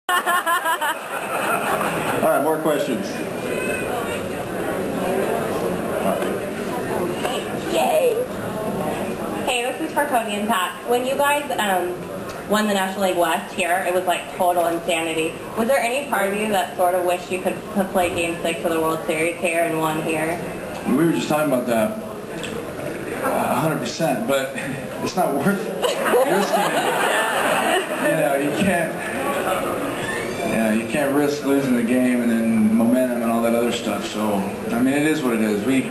All right, more questions. Yay! Hey, this is for Cody and Pat. When you guys won the National League West here, it was like total insanity. Was there any part of you that sort of wished you could have played Game 6 of the World Series here and won here? We were just talking about that 100%, but it's not worth risking it. You can't risk losing the game and then momentum and all that other stuff. So, I mean, it is what it is. We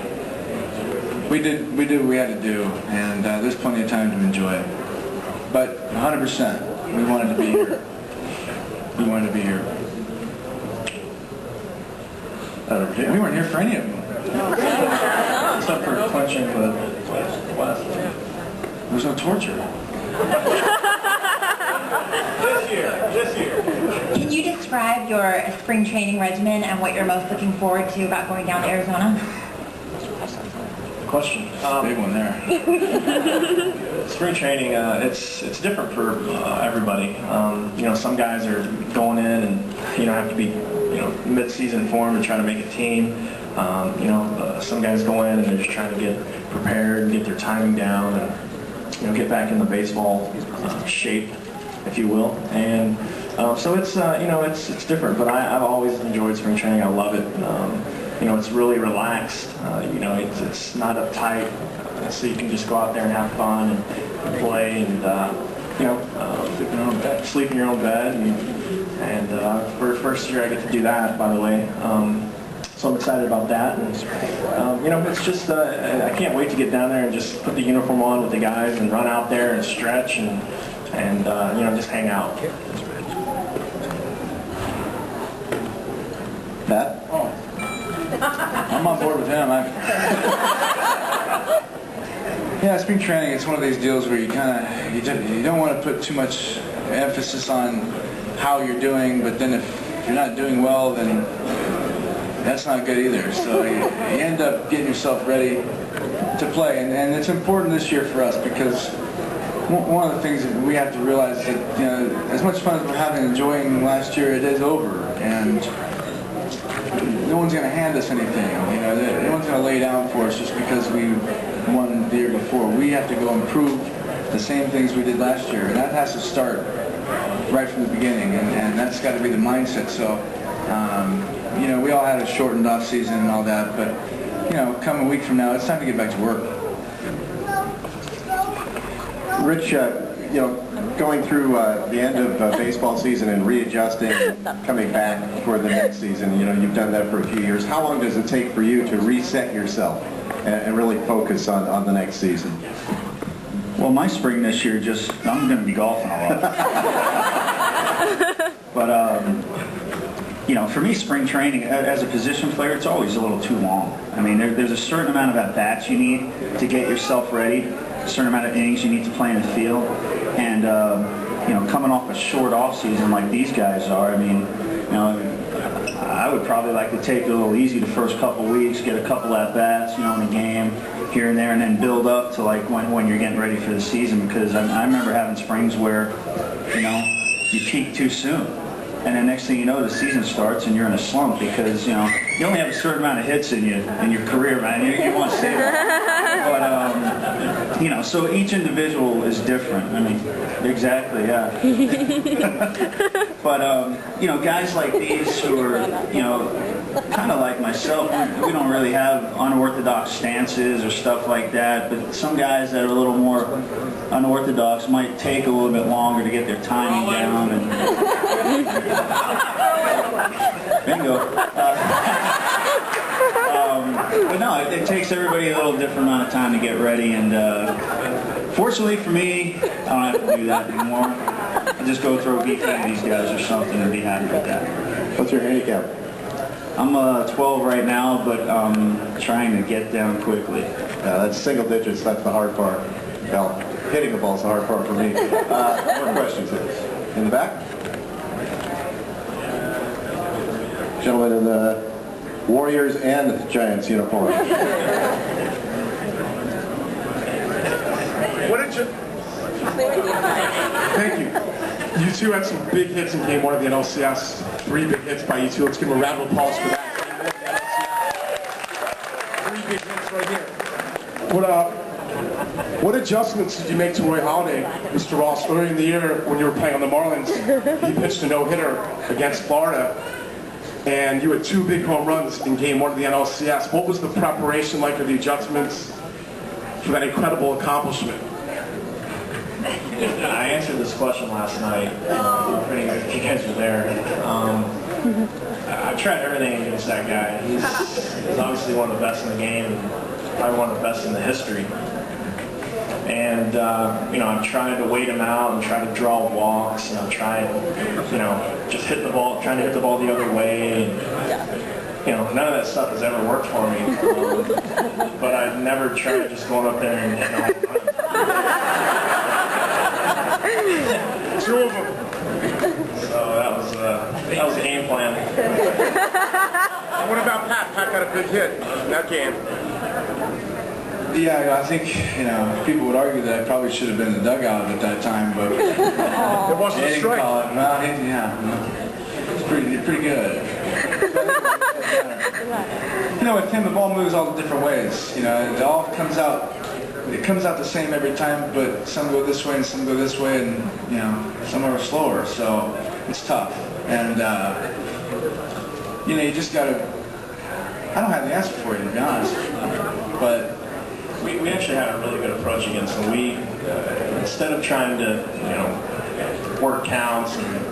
did what we had to do, and there's plenty of time to enjoy it. But 100%, we wanted to be here. We wanted to be here. We weren't here for any of them. Except for clinching the West. There was no torture. This year. Can you describe your spring training regimen and what you're most looking forward to about going down to Arizona? Question. Big one there. Spring training, it's different for everybody. Some guys are going in and have to be mid-season form and try to make a team. Some guys go in and they're just trying to get prepared and get their timing down and get back in the baseball shape, if you will. And so it's different. But I've always enjoyed spring training. I love it. It's really relaxed. It's not uptight, so you can just go out there and have fun and play and sleep in your own bed. And for the first year, I get to do that, by the way. So I'm excited about that. And, it's just I can't wait to get down there and just put the uniform on with the guys and run out there and stretch and just hang out. Pat? Oh. I'm on board with him. Yeah, spring training, it's one of these deals where you don't want to put too much emphasis on how you're doing, but then if you're not doing well, then that's not good either. So you end up getting yourself ready to play. And it's important this year for us because one of the things that we have to realize is that as much fun as we're having enjoying last year, it is over. And no one's going to hand us anything. No one's going to lay down for us just because we won the year before. We have to go improve the same things we did last year, and that has to start right from the beginning, and that's got to be the mindset. So, we all had a shortened off season and all that, but come a week from now, it's time to get back to work. Rich, going through the end of baseball season and readjusting, coming back for the next season, you've done that for a few years. How long does it take for you to reset yourself and really focus on the next season? Well, my spring this year, I'm going to be golfing a lot. But, for me, spring training, as a position player, it's always a little too long. I mean, there's a certain amount of at-bats you need to get yourself ready, a certain amount of innings you need to play in the field. And, coming off a short off season like these guys are, I mean, I would probably like to take it a little easy the first couple weeks, get a couple at-bats, in a game here and there, and then build up to like when you're getting ready for the season. Because I remember having springs where, you peak too soon. And then next thing you know, the season starts and you're in a slump because, you only have a certain amount of hits in your career, man. You want to stay there. But, so each individual is different. I mean, exactly, yeah. But, guys like these who are, kind of like myself, we don't really have unorthodox stances or stuff like that. But some guys that are a little more unorthodox might take a little bit longer to get their timing down. And bingo. But no, it takes everybody a little different amount of time to get ready. And fortunately for me, I don't have to do that anymore. I just go throw a BP to these guys or something and be happy with that. What's your handicap? I'm 12 right now, but I'm trying to get down quickly. Yeah, that's single digits. That's the hard part. Well, hitting the ball's the hard part for me. More questions in the back? Gentlemen in the Warriors and Giants uniform. What did you... Thank you. You two had some big hits in Game 1 of the NLCS. 3 big hits by you two. Let's give them a round of applause for that. Game 1 of the NLCS. 3 big hits right here. What adjustments did you make to Roy Halladay, Mr. Ross, earlier in the year when you were playing on the Marlins? He pitched a no-hitter against Florida, and you had 2 big home runs in Game 1 of the NLCS. What was the preparation like, or the adjustments for that incredible accomplishment? I answered this question last night. If you guys were there. I've tried everything against that guy. He's obviously one of the best in the game, and probably one of the best in the history. And, I'm trying to wait him out and try to draw walks, and I'm trying, just trying to hit the ball the other way. And, none of that stuff has ever worked for me. But I've never tried just going up there and hitting a home run. 2 of them. So that was the game plan. What about Pat? Pat got a big hit in that game. Yeah, I think, people would argue that I probably should have been in the dugout at that time, but It wasn't a strike. well, it's pretty good. With him, the ball moves all the different ways. It all comes out the same every time, but some go this way and some go this way, and some are slower. So it's tough, and you just gotta. I don't have the answer for you, to be honest, but. We actually had a really good approach against him. We, instead of trying to, work counts, and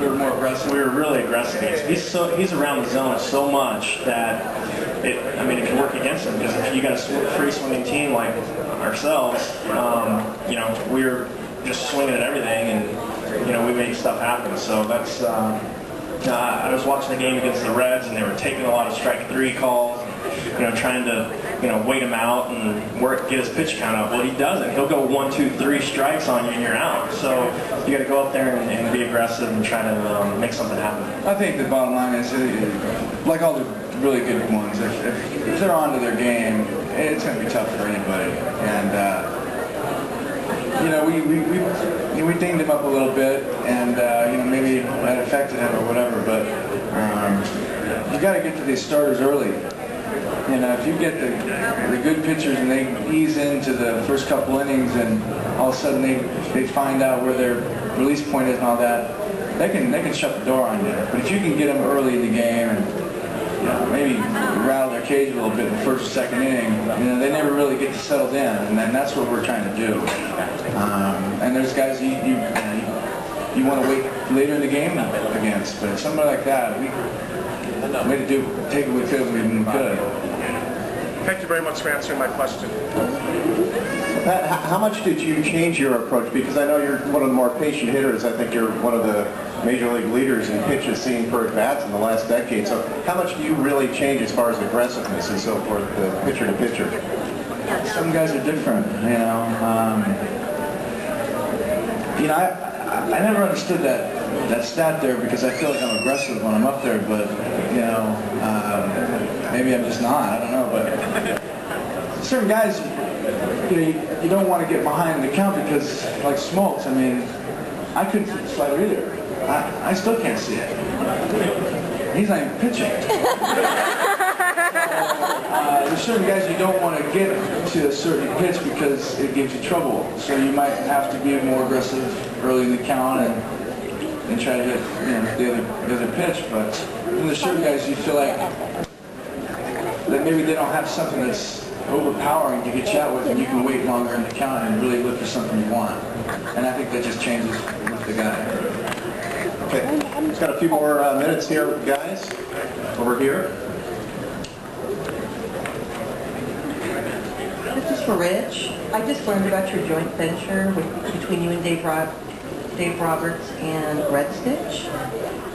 We were more aggressive. we were really aggressive. He's around the zone so much that it can work against him, because if you got a free swinging team like ourselves, we were just swinging at everything, and we made stuff happen. So that's. I was watching the game against the Reds, and they were taking a lot of strike 3 calls, trying to, wait him out and get his pitch count up. Well, he doesn't. He'll go 1, 2, 3 strikes on you, and you're out. So you got to go up there and be aggressive and try to make something happen. I think the bottom line is, like all the really good ones, if they're onto their game, it's going to be tough for anybody. And we dinged him up a little bit, and maybe that affected him or whatever. But you got to get to these starters early. If you get the good pitchers and they ease into the first couple innings, and all of a sudden they find out where their release point is and all that, they can shut the door on you. But if you can get them early in the game and maybe rattle their cage a little bit in the first or second inning, they never really get settled in, and that's what we're trying to do. And there's guys you want to wait later in the game against, but somebody like that, we had to take what we could when we could. Thank you very much for answering my question. Pat, how much did you change your approach? Because I know you're one of the more patient hitters. I think you're one of the major league leaders in pitches seen per at-bats in the last decade. So how much do you really change as far as aggressiveness and so forth, pitcher to pitcher? Some guys are different, I never understood that stat there, because I feel like I'm aggressive when I'm up there, but maybe I'm just not. I don't know, but certain guys, you don't want to get behind the count, because like Smoltz, I couldn't see the slider either. I still can't see it. He's not even pitching. There's certain guys you don't want to get to a certain pitch because it gives you trouble. So you might have to be more aggressive early in the count and try to hit the other pitch. But then there's certain guys you feel like that maybe they don't have something that's overpowering to get you out with, and you can wait longer in the count and really look for something you want. And I think that just changes with the guy. Okay, just got a few more minutes here, guys. Over here. This is for Rich. I just learned about your joint venture between you and Dave Roberts and Red Stitch.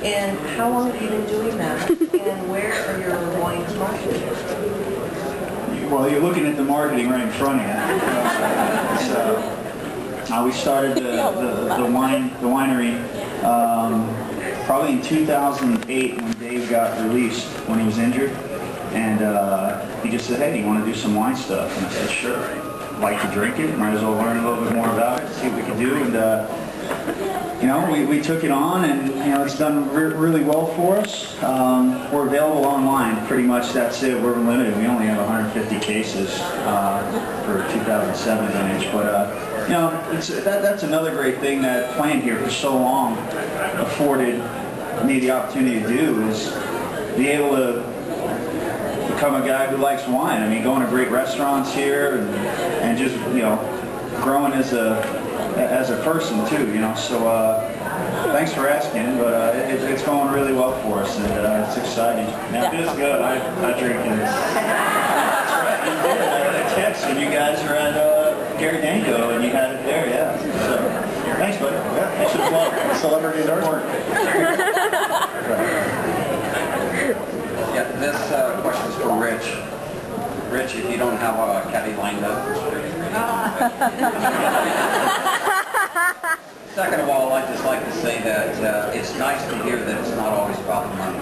And how long have you been doing that? And where are your wines marketed? Well, you're looking at the marketing right in front of you. We started the winery probably in 2008 when Dave got released when he was injured, and he just said, "Hey, do you want to do some wine stuff?" And I said, "Sure. I'd like to drink it. Might as well learn a little bit more about it, see what we can do." And you know, we took it on, and you know, it's done really well for us. We're available online, pretty much. That's it. We're limited. We only have 150 cases for 2007 vintage, but you know, that's another great thing that playing here for so long afforded me the opportunity to do, is be able to become a guy who likes wine. I mean, going to great restaurants here, and just, you know, growing as a person too, you know. So thanks for asking, but it's going really well for us, and it's exciting. Now, it is good. I drink it. That's right. You did. I got a text when you guys were at Gary Danko, and you had it there, yeah. So thanks, buddy. Yeah, thanks for the plug. Celebrity endorsement. Yeah, this question is for Rich. Rich, if you don't have a caddy lined up. Second of all, I'd just like to say that it's nice to hear that it's not always about the money.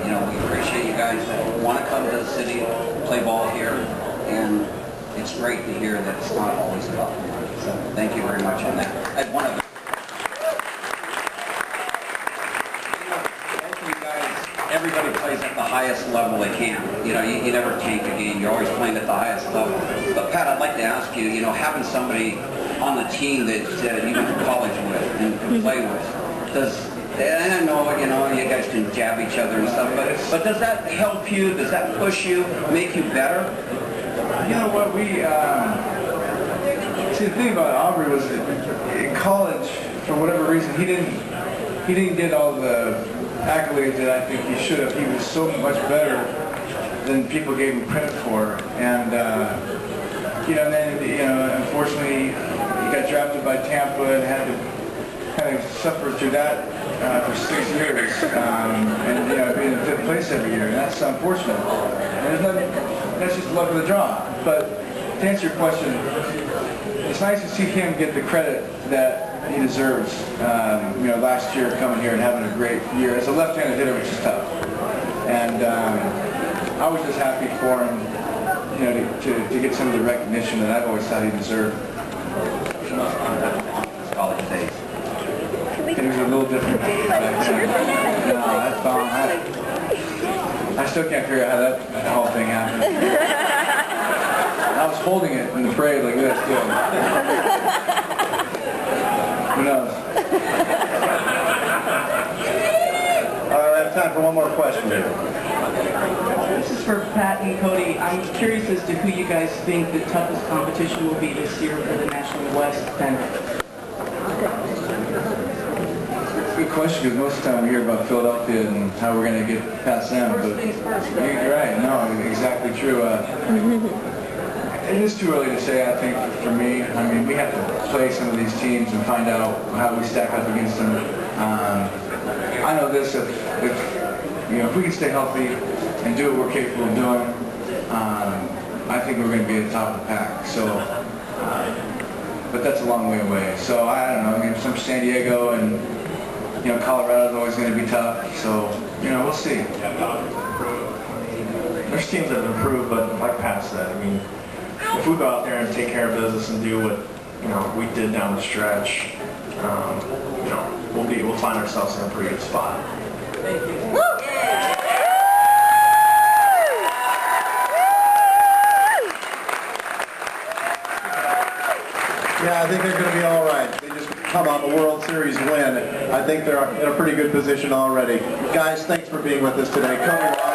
You know, we appreciate you guys that want to come to the city, play ball here, and it's great to hear that it's not always about the money. So thank you very much on that. I have one other. Everybody plays at the highest level they can. You know, you never tank a game. You're always playing at the highest level. But Pat, I'd like to ask you, you know, having somebody on the team that you went to college with and can play with, and I know, you know, you guys can jab each other and stuff, but does that help you? Does that push you, make you better? You know what, see, the thing about Aubrey was that in college, for whatever reason, he didn't get all the accolades that I think he should have. He was so much better than people gave him credit for, and you know, and then, you know, unfortunately, he got drafted by Tampa and had to kind of suffer through that for 6 years, and you know, being in fifth place every year, and that's unfortunate. And there's nothing, that's just luck of the draw. But to answer your question, it's nice to see him get the credit that he deserves. You know, last year coming here and having a great year as a left-handed hitter, which is tough. And I was just happy for him, you know, to get some of the recognition that I've always thought he deserved. College days. It was a little different back then. No, I still can't figure out how that whole thing happened. I was holding it in the parade like this, too. Who knows? I have time for one more question here. This is for Pat and Cody. I'm curious as to who you guys think the toughest competition will be this year for the National West pennant. Good question, because most of the time we hear about Philadelphia and how we're going to get past them. But you're right. No, exactly true. It is too early to say, I think, for me. I mean, we have to play some of these teams and find out how we stack up against them. I know this, if you know, if we can stay healthy and do what we're capable of doing, I think we're going to be at the top of the pack. So, but that's a long way away. So I don't know. I mean, some San Diego and, you know, Colorado's always going to be tough. So, you know, we'll see. There's teams that have improved, but like Pat said, I mean, if we go out there and take care of business and do what, you know, we did down the stretch, you know, we'll find ourselves in a pretty good spot. Thank you. Yeah, I think they're going to be all right. They just come on the World Series win. I think they're in a pretty good position already. Guys, thanks for being with us today. Cody.